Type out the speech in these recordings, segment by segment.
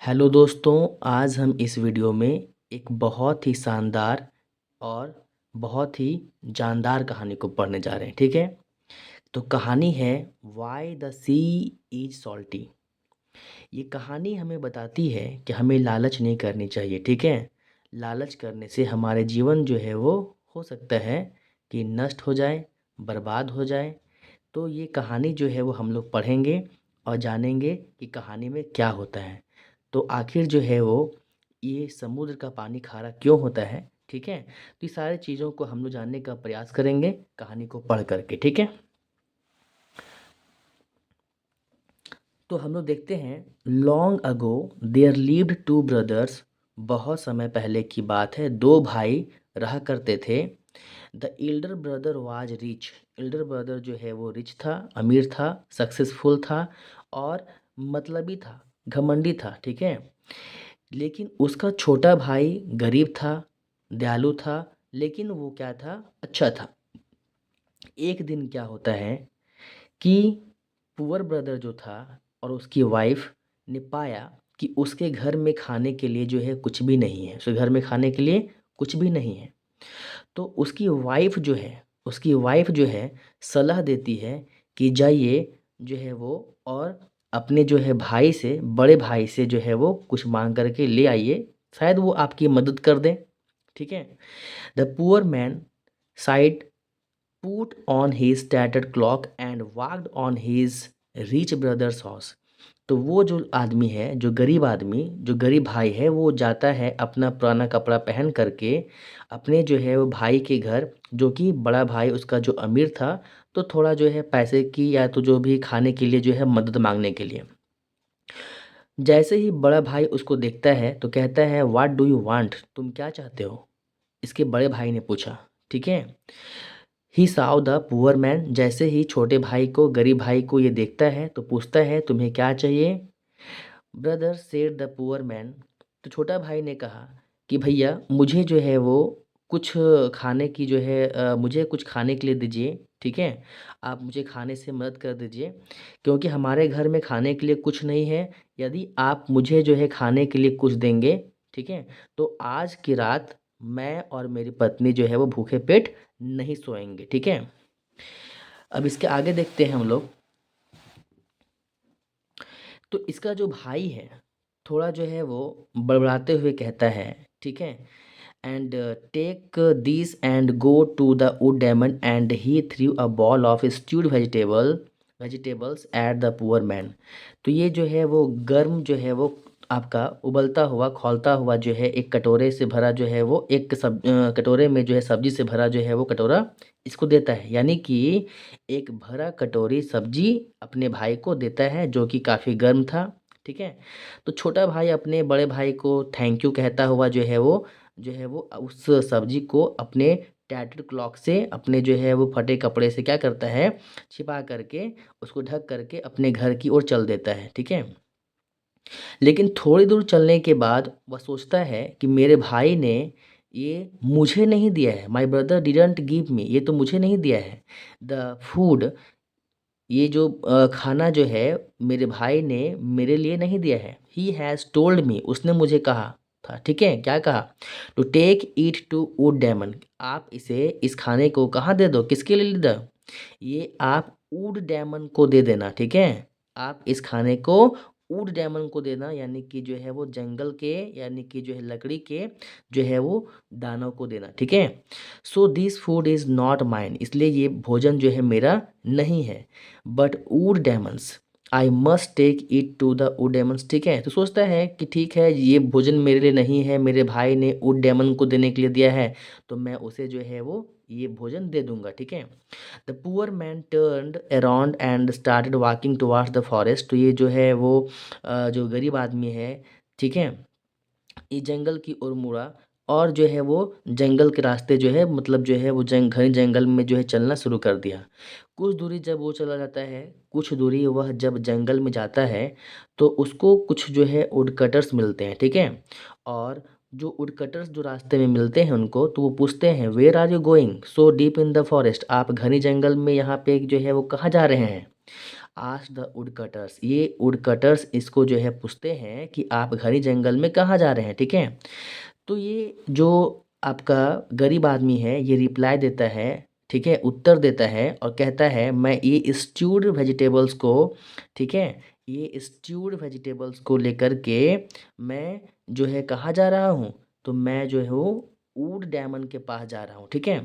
Hello दोस्तों, आज हम इस वीडियो में एक बहुत ही शानदार और बहुत ही जानदार कहानी को पढ़ने जा रहे हैं। ठीक है, तो कहानी है why the sea is salty. ये कहानी हमें बताती है कि हमें लालच नहीं करनी चाहिए। ठीक है, लालच करने से हमारे जीवन जो है वो हो सकता है कि नष्ट हो जाए, बर्बाद हो जाए। तो ये कहानी जो है वो हम लोग पढ़ेंगे और जानेंगे कि कहानी में क्या होता है। तो आखिर जो है वो ये समुद्र का पानी खारा क्यों होता है। ठीक है, तो ये सारी चीज़ों को हम लोग जानने का प्रयास करेंगे कहानी को पढ़ करके। ठीक है, तो हम लोग देखते हैं long ago there lived two brothers. बहुत समय पहले की बात है, दो भाई रहा करते थे। The Elder brother was rich. Elder brother जो है वो रिच था, अमीर था, सक्सेसफुल था और मतलबी था, घमंडी था। ठीक है, लेकिन उसका छोटा भाई गरीब था, दयालु था, लेकिन वो क्या था, अच्छा था। एक दिन क्या होता है कि पुअर ब्रदर जो था और उसकी वाइफ ने पाया कि उसके घर में खाने के लिए जो है कुछ भी नहीं है। उसके घर में खाने के लिए कुछ भी नहीं है। तो उसकी वाइफ जो है सलाह देती है कि जाइए जो है वो और अपने जो है भाई से, बड़े भाई से जो है वो कुछ मांग करके ले आइए, शायद वो आपकी मदद कर दें। ठीक है, the poor man side put on his tattered clock and walked on his rich brother's house। तो वो जो आदमी है, जो गरीब आदमी, जो गरीब भाई है, वो जाता है अपना पुराना कपड़ा पहन करके अपने जो है वो भाई के घर, जो कि बड़ा भाई उसका जो अमीर था, तो थोड़ा जो है पैसे की या तो जो भी खाने के लिए जो है मदद मांगने के लिए। जैसे ही बड़ा भाई उसको देखता है तो कहता है व्हाट डू यू वांट, तुम क्या चाहते हो, इसके बड़े भाई ने पूछा। ठीक है, ही साव द पुअर मैन। जैसे ही छोटे भाई को, गरीब भाई को ये देखता है तो पूछता है तुम्हें क्या चाहिए। Brother said the poor man. तो छोटा भाई ने कहा कि भैया मुझे जो है वो कुछ खाने की जो है मुझे कुछ खाने के लिए दीजिए। ठीक है, आप मुझे खाने से मदद कर दीजिए क्योंकि हमारे घर में खाने के लिए कुछ नहीं है। यदि आप मुझे जो है खाने के लिए कुछ देंगे, ठीक है, तो आज की रात मैं और मेरी पत्नी जो है वो भूखे पेट नहीं सोएंगे। ठीक है, अब इसके आगे देखते हैं हम लोग। तो इसका जो भाई है थोड़ा जो है वो बड़बड़ाते हुए कहता है। ठीक है, and take this and go to the wood demon and he threw a bowl of stewed vegetables at the poor man. तो ये जो है वो गर्म जो है वो आपका उबलता हुआ खौलता हुआ जो है एक कटोरे से भरा जो है वो कटोरे में जो है सब्जी से भरा जो है वो कटोरा इसको देता है। यानी कि एक भरा कटोरी सब्जी अपने भाई को देता है जो कि काफ़ी गर्म था। ठीक है, तो छोटा भाई अपने बड़े भाई को थैंक यू कहता हुआ जो है वो उस सब्जी को अपने टैटर्ड क्लॉक से, अपने जो है वो फटे कपड़े से क्या करता है, छिपा करके, उसको ढक करके अपने घर की ओर चल देता है। ठीक है, लेकिन थोड़ी दूर चलने के बाद वह सोचता है कि मेरे भाई ने ये मुझे नहीं दिया है, my brother didn't give me, ये तो मुझे नहीं दिया है द फूड। ये जो खाना जो है मेरे भाई ने मेरे लिए नहीं दिया है। ही हैज़ टोल्ड मी, उसने मुझे कहा था। ठीक है, क्या कहा, to take it to wood diamond, आप इसे, इस खाने को कहाँ दे दो, किसके लिए दे दो, ये आप वुड डायमंड को दे देना। ठीक है, आप इस खाने को वुड डायमंड को देना, यानी कि जो है वो जंगल के, यानी कि जो है लकड़ी के जो है वो दानों को देना। ठीक है, so this food is not mine, इसलिए ये भोजन जो है मेरा नहीं है, but wood diamonds I must take it to the wood diamonds. ठीक है, तो सोचता है कि ठीक है ये भोजन मेरे लिए नहीं है, मेरे भाई ने वुड डायमंड को देने के लिए दिया है, तो मैं उसे जो है वो ये भोजन दे दूंगा। ठीक है, the poor man turned around and started walking towards the forest. तो ये जो है वो जो गरीब आदमी है, ठीक है, ये जंगल की ओर मुड़ा और जो है वो जंगल के रास्ते जो है, मतलब जो है वो घने जंगल में जो है चलना शुरू कर दिया। कुछ दूरी जब वो चला जाता है, कुछ दूरी वह जब जंगल में जाता है तो उसको कुछ जो है वुडकटर्स मिलते हैं। ठीक है, और जो वुडकटर्स जो रास्ते में मिलते हैं उनको, तो वो पूछते हैं where are you going so deep in the forest, आप घने जंगल में यहाँ पे जो है वो कहाँ जा रहे हैं, आस्क्ड द वुड कटर्स। ये वुड कटर्स इसको जो है पूछते हैं कि आप घने जंगल में कहाँ जा रहे हैं, ठीक है। तो ये जो आपका गरीब आदमी है ये रिप्लाई देता है, ठीक है, उत्तर देता है और कहता है मैं ये स्ट्यूड वेजिटेबल्स को, ठीक है, ये स्ट्यूड वेजिटेबल्स को लेकर के मैं जो है कहाँ जा रहा हूँ, तो मैं जो है वो वुड डायमंड के पास जा रहा हूँ, ठीक है।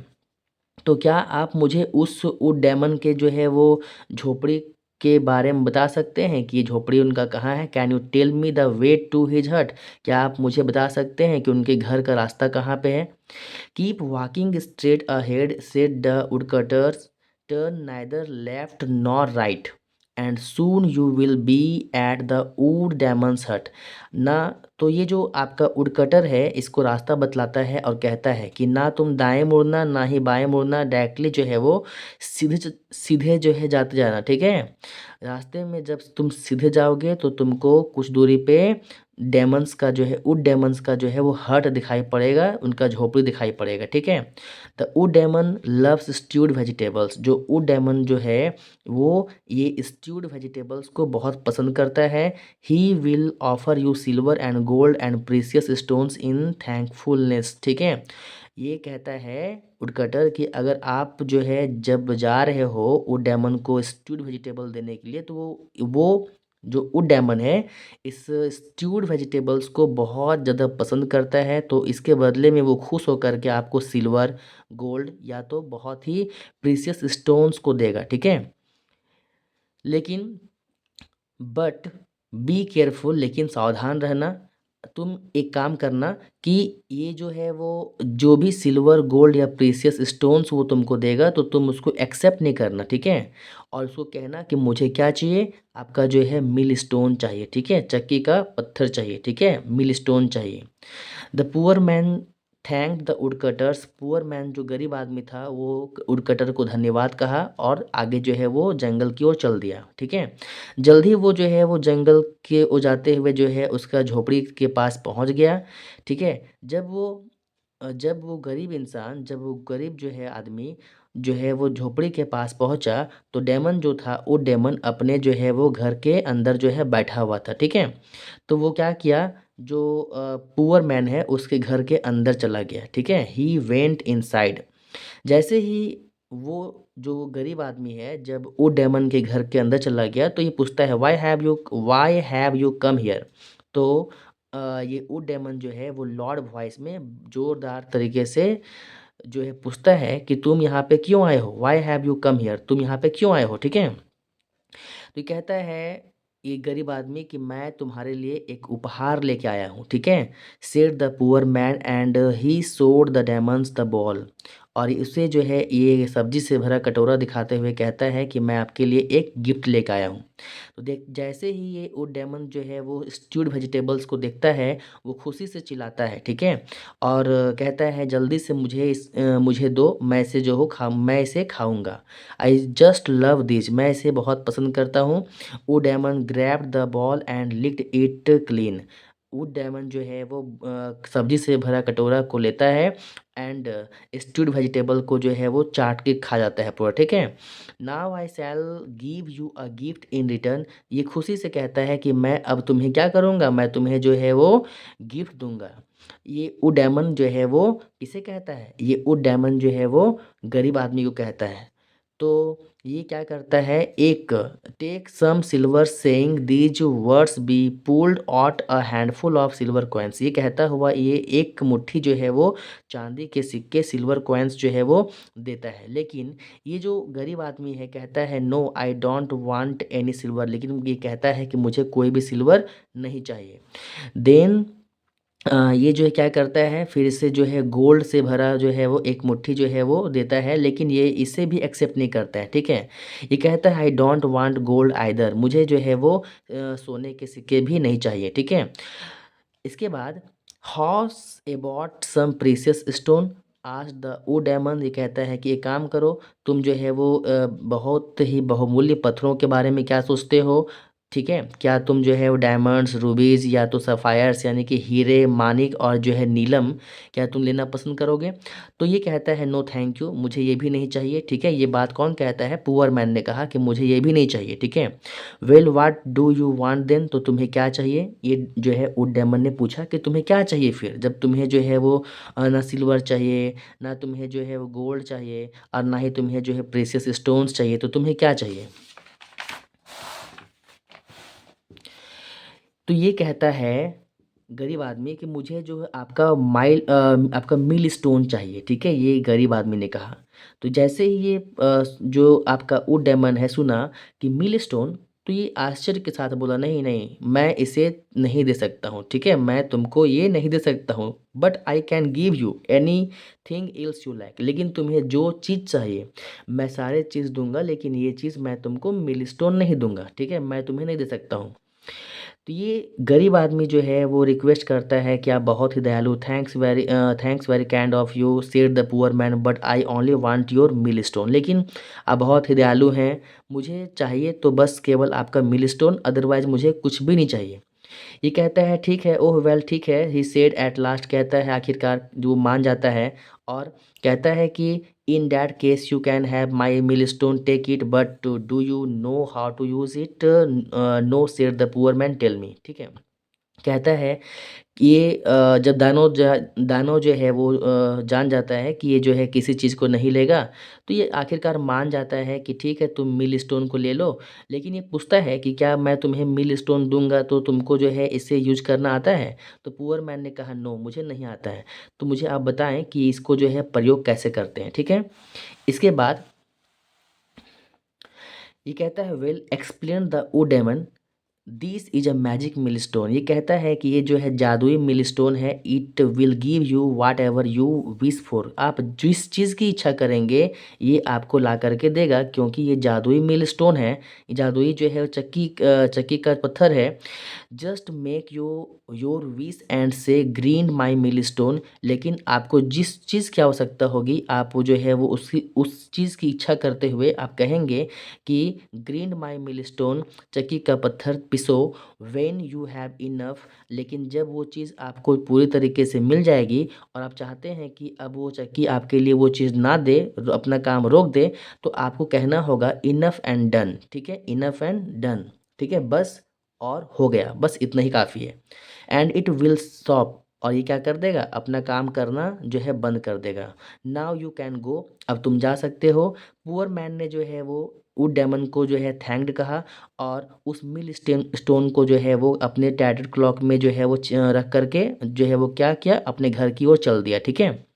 तो क्या आप मुझे उस वुड डायमंड के जो है वो झोपड़ी के बारे में बता सकते हैं कि ये झोपड़ी उनका कहाँ है? Can you tell me the way to his hut? क्या आप मुझे बता सकते हैं कि उनके घर का रास्ता कहाँ पे है? Keep walking straight ahead said the woodcutters, turn neither left nor right and soon you will be at the wood demon's hut. ना तो ये जो आपका वुडकटर है इसको रास्ता बतलाता है और कहता है कि ना तुम दाएं मुड़ना ना ही बाएं मुड़ना, डायरेक्टली जो है वो सीधे जो है जाते जाना, ठीक है। रास्ते में जब तुम सीधे जाओगे तो तुमको कुछ दूरी पे डेमन्स का जो है वुड डेमन्स का जो है वो हट दिखाई पड़ेगा, उनका झोपड़ी दिखाई पड़ेगा, ठीक है। The wood demon loves stewed vegetables. जो वुड डेमन जो है वो ये स्ट्यूड वेजिटेबल्स को बहुत पसंद करता है। He will offer you silver and gold and precious stones in thankfulness, ठीक है। ये कहता है वुडकटर कि अगर आप जो है जब जा रहे हो वुड डेमन को स्ट्यूड वेजिटेबल देने के लिए, तो वो जो वुड डेमन है इस स्ट्यूड वेजिटेबल्स को बहुत ज़्यादा पसंद करता है, तो इसके बदले में वो खुश होकर के आपको सिल्वर, गोल्ड या तो बहुत ही प्रीशियस स्टोन्स को देगा, ठीक है। लेकिन बट बी केयरफुल, लेकिन सावधान रहना। तुम एक काम करना कि ये जो है वो जो भी सिल्वर, गोल्ड या प्रीशियस स्टोन्स वो तुमको देगा तो तुम उसको एक्सेप्ट नहीं करना, ठीक है। और उसको कहना कि मुझे क्या चाहिए, आपका जो है मिल स्टोन चाहिए, ठीक है, चक्की का पत्थर चाहिए, ठीक है, मिल स्टोन चाहिए। The poor man thank the woodcutters. Poor man जो गरीब आदमी था वो वुडकटर को धन्यवाद कहा और आगे जो है वो जंगल की ओर चल दिया, ठीक है। जल्द ही वो जो है वो जंगल के ओ जाते हुए जो है उसका झोपड़ी के पास पहुंच गया, ठीक है। जब वो गरीब इंसान, जब वो गरीब जो है आदमी जो है वो झोपड़ी के पास पहुंचा तो डेमन जो था वो डेमन अपने जो है वो घर के अंदर जो है बैठा हुआ था, ठीक है। तो वो क्या किया, जो पुअर मैन है उसके घर के अंदर चला गया, ठीक है। He went inside. जैसे ही वो जो गरीब आदमी है जब वो डेमन के घर के अंदर चला गया तो ये पूछता है why have you come here. तो ये वो डेमन जो है वो लॉर्ड वॉइस में जोरदार तरीके से जो है पूछता है कि तुम यहाँ पे क्यों आए हो, why have you come here, तुम यहाँ पे क्यों आए हो, ठीक है। तो ये कहता है ये गरीब आदमी कि मैं तुम्हारे लिए एक उपहार लेके आया हूँ, ठीक है। Said the poor man and he सोड द डेमंस द बॉल। और उसे जो है ये सब्जी से भरा कटोरा दिखाते हुए कहता है कि मैं आपके लिए एक गिफ्ट लेके आया हूँ। तो देख जैसे ही ये वो डेमन जो है वो स्ट्यूड वेजिटेबल्स को देखता है वो खुशी से चिल्लाता है, ठीक है। और कहता है जल्दी से मुझे दो, मैं इसे जो हो खा मैं इसे खाऊंगा। आई जस्ट लव दिस, मैं इसे बहुत पसंद करता हूँ। Would diamond grabbed the ball and licked it clean. Would diamond जो है वो सब्जी से भरा कटोरा को लेता है एंड स्ट्यूड वेजिटेबल को जो है वो चाट के खा जाता है पूरा, ठीक है। Now I shell give you a gift in return. ये खुशी से कहता है कि मैं अब तुम्हें क्या करूँगा, मैं तुम्हें जो है वो गिफ्ट दूंगा। ये वुड डायमंड जो है वो किसे कहता है, ये वुड डायमंड जो है वो गरीब आदमी को कहता है। तो ये क्या करता है, एक take some silver saying these words be pulled out a handful of silver coins. ये कहता हुआ ये एक मुट्ठी जो है वो चांदी के सिक्के, सिल्वर कॉइन्स जो है वो देता है। लेकिन ये जो गरीब आदमी है कहता है no I don't want any silver, लेकिन ये कहता है कि मुझे कोई भी सिल्वर नहीं चाहिए। देन ये जो है क्या करता है फिर से जो है गोल्ड से भरा जो है वो एक मुट्ठी जो है वो देता है, लेकिन ये इसे भी एक्सेप्ट नहीं करता है, ठीक है। ये कहता है आई डोंट वांट गोल्ड आइदर, मुझे जो है वो सोने के सिक्के भी नहीं चाहिए, ठीक है। इसके बाद how's about some precious stone as the oh diamond. ये कहता है कि एक काम करो, तुम जो है वो बहुत ही बहुमूल्य पत्थरों के बारे में क्या सोचते हो, ठीक है, क्या तुम जो है वो डायमंड्स, रूबीज़ या तो सफ़ायर्स यानी कि हीरे, मानिक और जो है नीलम, क्या तुम लेना पसंद करोगे? तो ये कहता है नो थैंक यू, मुझे ये भी नहीं चाहिए। ठीक है, ये बात कौन कहता है? पुअर मैन ने कहा कि मुझे ये भी नहीं चाहिए। ठीक है, well what do you want then, तो तुम्हें क्या चाहिए? ये जो है वुड डायमंड ने पूछा कि तुम्हें क्या चाहिए फिर, जब तुम्हें जो है वो ना सिल्वर चाहिए, ना तुम्हें जो है वो गोल्ड चाहिए और ना ही तुम्हें जो है प्रेशियस स्टोन्स चाहिए, तो तुम्हें क्या चाहिए? तो ये कहता है गरीब आदमी कि मुझे जो है आपका मील स्टोन चाहिए। ठीक है, ये गरीब आदमी ने कहा। तो जैसे ही ये जो आपका वुड डायमंड है सुना कि मील स्टोन, तो ये आश्चर्य के साथ बोला नहीं नहीं, मैं इसे नहीं दे सकता हूँ। ठीक है, मैं तुमको ये नहीं दे सकता हूँ, but I can give you any thing else you like, लेकिन तुम्हें जो चीज़ चाहिए मैं सारे चीज़ दूंगा, लेकिन ये चीज़ मैं तुमको मील स्टोन नहीं दूंगा। ठीक है, मैं तुम्हें नहीं दे सकता हूँ। तो ये गरीब आदमी जो है वो रिक्वेस्ट करता है कि आप बहुत ही दयालु, thanks very kind of you said the poor man, but I only want your mill stone, लेकिन आप बहुत ही दयालु हैं, मुझे चाहिए तो बस केवल आपका मिल स्टोन, अदरवाइज मुझे कुछ भी नहीं चाहिए। ये कहता है ठीक है, ओह वेल ठीक है, ही सेड एट लास्ट, कहता है आखिरकार जो मान जाता है और कहता है कि in that case you can have my mill stone, take it, but do you know how to use it? No said the poor man, tell me. ठीक है, कहता है ये जब दानव जो है वो जान जाता है कि ये जो है किसी चीज़ को नहीं लेगा, तो ये आखिरकार मान जाता है कि ठीक है तुम मिल स्टोन को ले लो। लेकिन ये पूछता है कि क्या मैं तुम्हें मिल स्टोन दूंगा तो तुमको जो है इसे यूज करना आता है? तो पुअर मैन ने कहा नो, मुझे नहीं आता है, तो मुझे आप बताएं कि इसको जो है प्रयोग कैसे करते हैं। ठीक है, इसके बाद ये कहता है वेल एक्सप्लेन द ओ man, this is a magic mill stone, ये कहता है कि ये जो है जादुई मिल स्टोन है, it will give you whatever you wish for, आप जिस चीज़ की इच्छा करेंगे ये आपको ला करके देगा, क्योंकि ये जादुई मिल स्टोन है, ये जादुई जो है चक्की का पत्थर है। Just make your wish and से ग्रीन माई मिल स्टोन, लेकिन आपको जिस चीज़ की आवश्यकता होगी आप वो जो है वो उस चीज़ की इच्छा करते हुए आप कहेंगे कि ग्रीन माई मिल स्टोन, चक्की का पत्थर पिसो, व्हेन यू हैव इनफ, लेकिन जब वो चीज़ आपको पूरी तरीके से मिल जाएगी और आप चाहते हैं कि अब वो चक्की आपके लिए वो चीज़ ना दे, अपना काम रोक दे, तो आपको कहना होगा इनफ एंड डन। ठीक है, इनफ एंड डन। ठीक है, बस और हो गया, बस इतना ही काफ़ी है। एंड इट विल स्टॉप, और ये क्या कर देगा? अपना काम करना जो है बंद कर देगा। नाउ यू कैन गो, अब तुम जा सकते हो। पुअर मैन ने जो है वो वुड डायमंड को जो है थैंक्ड कहा और उस मिल स्टोन को जो है वो अपने टैटेड क्लॉक में जो है वो रख करके जो है वो क्या किया, अपने घर की ओर चल दिया। ठीक है,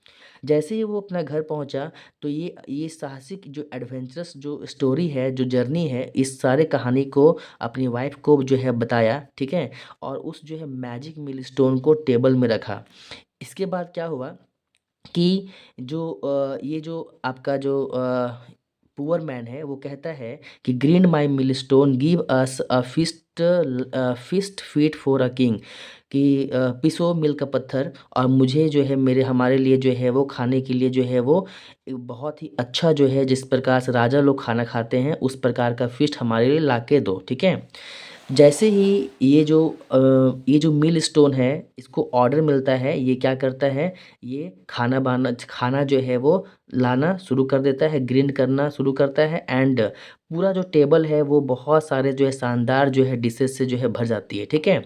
जैसे ही वो अपना घर पहुंचा, तो ये साहसिक जो एडवेंचरस जो स्टोरी है, जो जर्नी है, इस सारे कहानी को अपनी वाइफ को जो है बताया। ठीक है, और उस जो है मैजिक मिल स्टोन को टेबल में रखा। इसके बाद क्या हुआ कि ये जो आपका जो पुअर मैन है वो कहता है कि grind my mill stone give us a feast fit for a king, कि पिसो मिल का पत्थर और मुझे जो है मेरे हमारे लिए जो है वो खाने के लिए जो है वो एक बहुत ही अच्छा जो है जिस प्रकार से राजा लोग खाना खाते हैं उस प्रकार का फिस्ट हमारे लिए ला के दो। ठीक है, जैसे ही ये जो मिल स्टोन है इसको ऑर्डर मिलता है, ये क्या करता है, ये खाना जो है वो लाना शुरू कर देता है, ग्रिंड करना शुरू करता है, एंड पूरा जो टेबल है वो बहुत सारे जो है शानदार जो है डिशेस से जो है भर जाती है। ठीक है,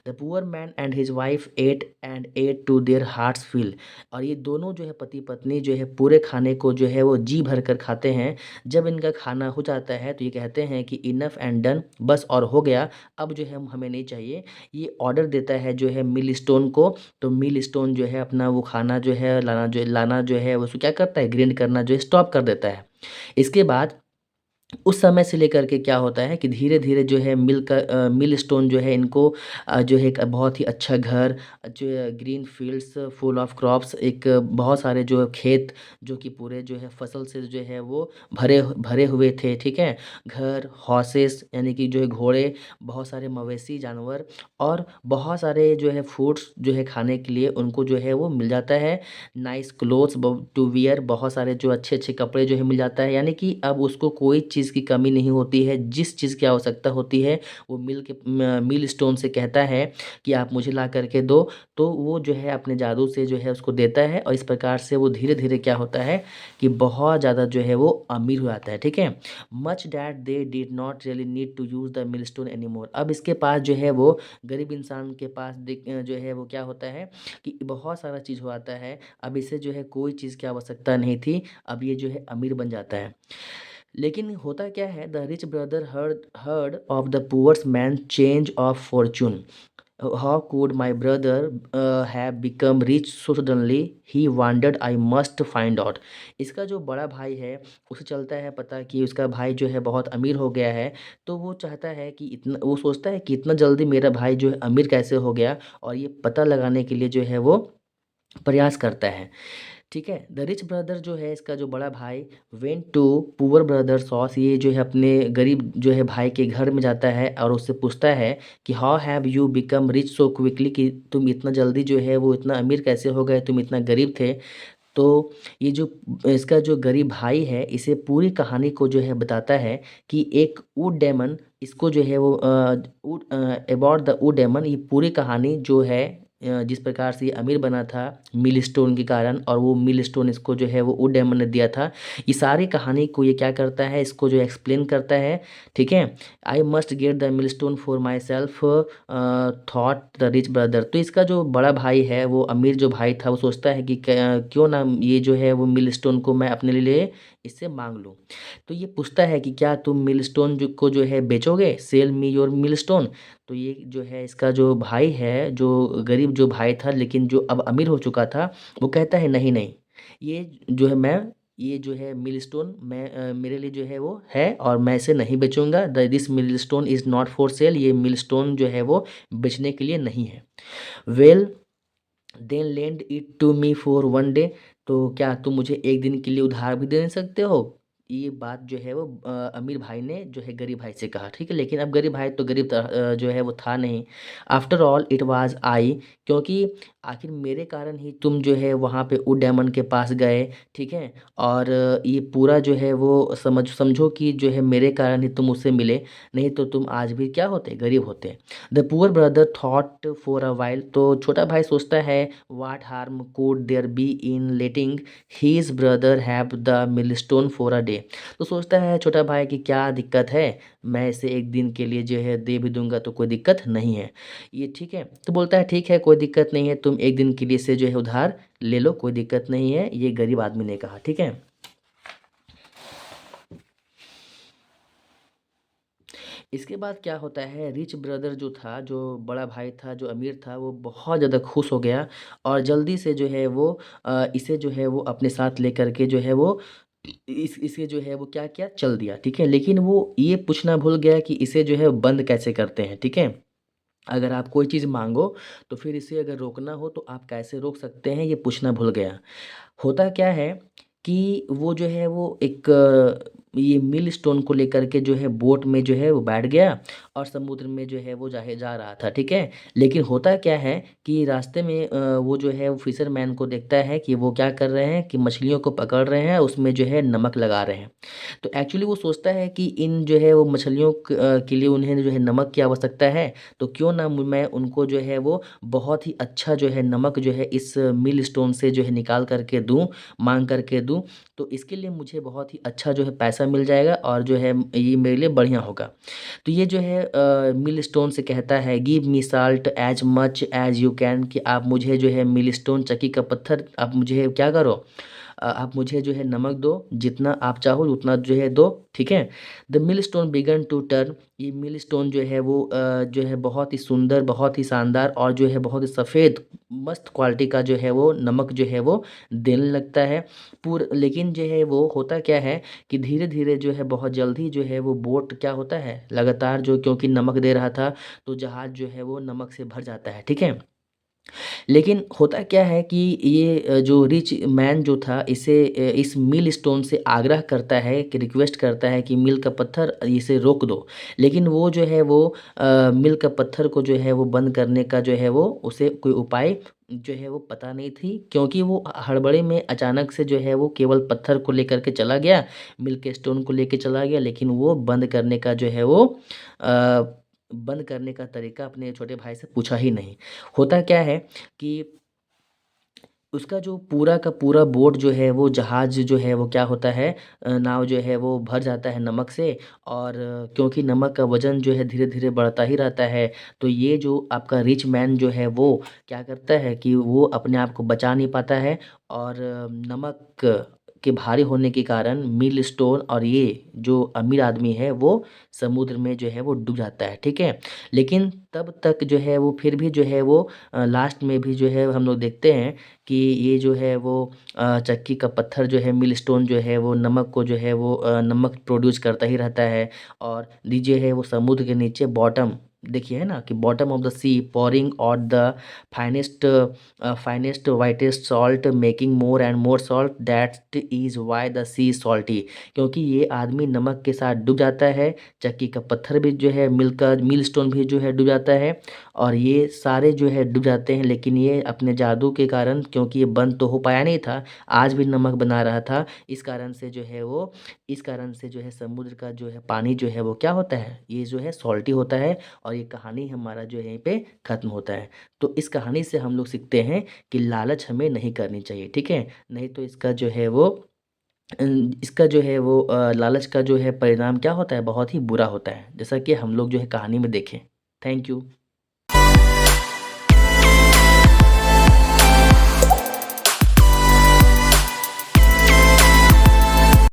the poor man and his wife ate to their hearts fill, और ये दोनों जो है पति पत्नी जो है पूरे खाने को जो है वो जी भर कर खाते हैं। जब इनका खाना हो जाता है तो ये कहते हैं कि इनफ एंड डन, बस और हो गया, अब जो है हमें नहीं चाहिए। ये ऑर्डर देता है जो है मिल स्टोन को, तो मिल स्टोन जो है अपना वो खाना जो है लाना जो है उसको क्या करता है, ग्राइंड करना जो है स्टॉप कर देता है। इसके बाद उस समय से लेकर के क्या होता है कि धीरे-धीरे जो है मिल स्टोन जो है इनको जो है एक बहुत ही अच्छा घर, जो है green fields full of crops, एक बहुत सारे जो खेत जो कि पूरे जो है फसल से जो है वो भरे भरे हुए थे। ठीक है, घर, हॉर्सेस यानी कि जो है घोड़े, बहुत सारे मवेशी जानवर और बहुत सारे जो है फूड्स जो है खाने के लिए उनको जो है वो मिल जाता है। नाइस क्लोथ्स टू वियर, बहुत सारे जो अच्छे अच्छे कपड़े जो है मिल जाता है, यानी कि अब उसको कोई चीज़ चीज़ की कमी नहीं होती है, जिस चीज़ की आवश्यकता होती है वो मिल स्टोन से कहता है कि आप मुझे ला करके दो, तो वो जो है अपने जादू से जो है उसको देता है और इस प्रकार से वो धीरे-धीरे क्या होता है कि बहुत ज़्यादा जो है वो अमीर हो जाता है, ठीक है? Much that they did not really need to use the millstone anymore. अब इसके पास जो है वो गरीब इंसान के पास जो है वो क्या होता है कि बहुत सारा चीज़ हो आता है, अब इसे जो है कोई चीज़ की आवश्यकता नहीं थी, अब ये जो है अमीर बन जाता है। लेकिन होता क्या है, the rich brother heard heard of the poor's man change of fortune. How could my brother have become rich so suddenly, he wondered, I must find out. इसका जो बड़ा भाई है उसे चलता है पता कि उसका भाई जो है बहुत अमीर हो गया है, तो वो चाहता है कि इतना, वो सोचता है कि इतना जल्दी मेरा भाई जो है अमीर कैसे हो गया, और ये पता लगाने के लिए जो है वो प्रयास करता है। ठीक है, द रिच ब्रदर जो है इसका जो बड़ा भाई went to poor brother's house, ये जो है अपने गरीब जो है भाई के घर में जाता है और उससे पूछता है कि how have you become rich so quickly, कि तुम इतना जल्दी जो है वो इतना अमीर कैसे हो गए, तुम इतना गरीब थे। तो ये जो इसका जो गरीब भाई है इसे पूरी कहानी को जो है बताता है कि एक वुड डेमन इसको जो है वो अबाउट द वुड डेमन, ये पूरी कहानी जो है जिस प्रकार से ये अमीर बना था मिल स्टोन के कारण, और वो मिल स्टोन इसको जो है वो वुड डेमन ने दिया था, ये सारी कहानी को ये क्या करता है, इसको जो एक्सप्लेन करता है। ठीक है, I must get the mill stone for my self thought the rich brother. तो इसका जो बड़ा भाई है वो अमीर जो भाई था वो सोचता है कि क्यों ना ये जो है वो मिल स्टोन को मैं अपने लिए इससे मांग लूँ। तो ये पूछता है कि क्या तुम मिल स्टोन जो है बेचोगे, sell me your millstone. तो ये जो है इसका जो भाई है, जो गरीब जो भाई था लेकिन जो अब अमीर हो चुका था, वो कहता है नहीं नहीं, ये जो है मैं, ये जो है मिल स्टोन मैं मेरे लिए जो है वो है और मैं इसे नहीं बेचूंगा। The this millstone is not for sale, ये मिल स्टोन जो है वो बेचने के लिए नहीं है। Well then lend it to me for one day, तो क्या तुम मुझे एक दिन के लिए उधार भी दे सकते हो। ये बात जो है वो अमीर भाई ने जो है गरीब भाई से कहा, ठीक है, लेकिन अब गरीब भाई तो गरीब जो है वो था नहीं। After all it was I, क्योंकि आखिर मेरे कारण ही तुम जो है वहाँ पे उड डायमंड के पास गए, ठीक है, और ये पूरा जो है वो समझो कि जो है मेरे कारण ही तुम उससे मिले, नहीं तो तुम आज भी क्या होते, गरीब होते। The poor brother thought for a while, तो छोटा भाई सोचता है what harm could there be in letting his brother have the millstone for a day. तो सोचता है छोटा भाई कि क्या दिक्कत है, मैं इसे एक दिन के लिए जो है दे भी दूंगा तो कोई दिक्कत नहीं है। ये ठीक है, तो बोलता है ठीक है कोई दिक्कत नहीं है, तुम एक दिन के लिए से जो है उधार ले लो, कोई दिक्कत नहीं है, ये गरीब आदमी ने कहा, ठीक है। इसके बाद क्या होता है, रिच ब्रदर जो था, जो बड़ा भाई था, जो अमीर था, वो बहुत ज़्यादा खुश हो गया और जल्दी से जो है वो इसे जो है वो अपने साथ लेकर के जो है वो इसे जो है वो क्या किया, चल दिया, ठीक है। लेकिन वो ये पूछना भूल गया कि इसे जो है बंद कैसे करते हैं, ठीक है। अगर आप कोई चीज़ मांगो तो फिर इसे अगर रोकना हो तो आप कैसे रोक सकते हैं, ये पूछना भूल गया। होता क्या है कि वो जो है वो एक ये मिल स्टोन को लेकर के जो है बोट में जो है वो बैठ गया और समुद्र में जो है वो जाहे जा रहा था, ठीक है। लेकिन होता क्या है कि रास्ते में वो जो है वो फिशरमैन को देखता है कि वो क्या कर रहे हैं कि मछलियों को पकड़ रहे हैं, उसमें जो है नमक लगा रहे हैं। तो एक्चुअली वो सोचता है कि इन जो है वो मछलियों के लिए उन्हें जो है नमक की आवश्यकता है, तो क्यों ना मैं उनको जो है वो बहुत ही अच्छा जो है नमक जो है इस मिल स्टोन से जो है निकाल करके दूँ, माँग करके दूँ, तो इसके लिए मुझे बहुत ही अच्छा जो है पैसा मिल जाएगा और जो है ये मेरे लिए बढ़िया होगा। तो ये जो है मिल स्टोन से कहता है give me salt as much as you can, कि आप मुझे जो है मिल स्टोन चक्की का पत्थर आप मुझे क्या करो, आप मुझे जो है नमक दो, जितना आप चाहो उतना जो है दो, ठीक है। The mill stone began to turn, ये मिल स्टोन जो है वो जो है बहुत ही सुंदर, बहुत ही शानदार और जो है बहुत ही सफ़ेद मस्त क्वालिटी का जो है वो नमक जो है वो देने लगता है। लेकिन जो है वो होता क्या है कि धीरे-धीरे जो है बहुत जल्द ही जो है वो बोट क्या होता है लगातार जो, क्योंकि नमक दे रहा था, तो जहाज़ जो है वो नमक से भर जाता है, ठीक है। लेकिन होता क्या है कि ये जो रिच मैन जो था इसे इस मिल स्टोन से आग्रह करता है कि रिक्वेस्ट करता है कि मिल का पत्थर इसे रोक दो। लेकिन वो जो है वो मिल का पत्थर को जो है वो बंद करने का जो है वो उसे कोई उपाय जो है वो पता नहीं थी, क्योंकि वो हड़बड़ी में अचानक से जो है वो केवल पत्थर को लेकर के चला गया, मिल के स्टोन को लेके चला गया, लेकिन वो बंद करने का जो है वो बंद करने का तरीका अपने छोटे भाई से पूछा ही नहीं। होता क्या है कि उसका जो पूरा का पूरा बोट जो है वो जहाज़ जो है वो क्या होता है, नाव जो है वो भर जाता है नमक से। और क्योंकि नमक का वज़न जो है धीरे-धीरे बढ़ता ही रहता है, तो ये जो आपका रिच मैन जो है वो क्या करता है कि वो अपने आप को बचा नहीं पाता है, और नमक के भारी होने के कारण मिल स्टोन और ये जो अमीर आदमी है वो समुद्र में जो है वो डूब जाता है, ठीक है? लेकिन तब तक जो है वो फिर भी जो है वो लास्ट में भी जो है हम लोग देखते हैं कि ये जो है वो चक्की का पत्थर जो है, मिल स्टोन जो है वो नमक को जो है वो नमक प्रोड्यूस करता ही रहता है। और नीचे है वो समुद्र के नीचे बॉटम देखिए है ना कि bottom of the sea pouring out the finest finest whitest salt making more and more salt that is why the sea salty. क्योंकि ये आदमी नमक के साथ डूब जाता है, चक्की का पत्थर भी जो है मिल स्टोन भी जो है डूब जाता है, और ये सारे जो है डूब जाते हैं। लेकिन ये अपने जादू के कारण, क्योंकि ये बंद तो हो पाया नहीं था, आज भी नमक बना रहा था, इस कारण से जो है समुद्र का जो है पानी जो है वो क्या होता है, ये जो है सॉल्टी होता है। और ये कहानी हमारा जो है यहीं पे ख़त्म होता है। तो इस कहानी से हम लोग सीखते हैं कि लालच हमें नहीं करनी चाहिए, ठीक है? नहीं तो इसका जो है वो लालच का जो है परिणाम क्या होता है, बहुत ही बुरा होता है, जैसा कि हम लोग जो है कहानी में देखें। Thank you.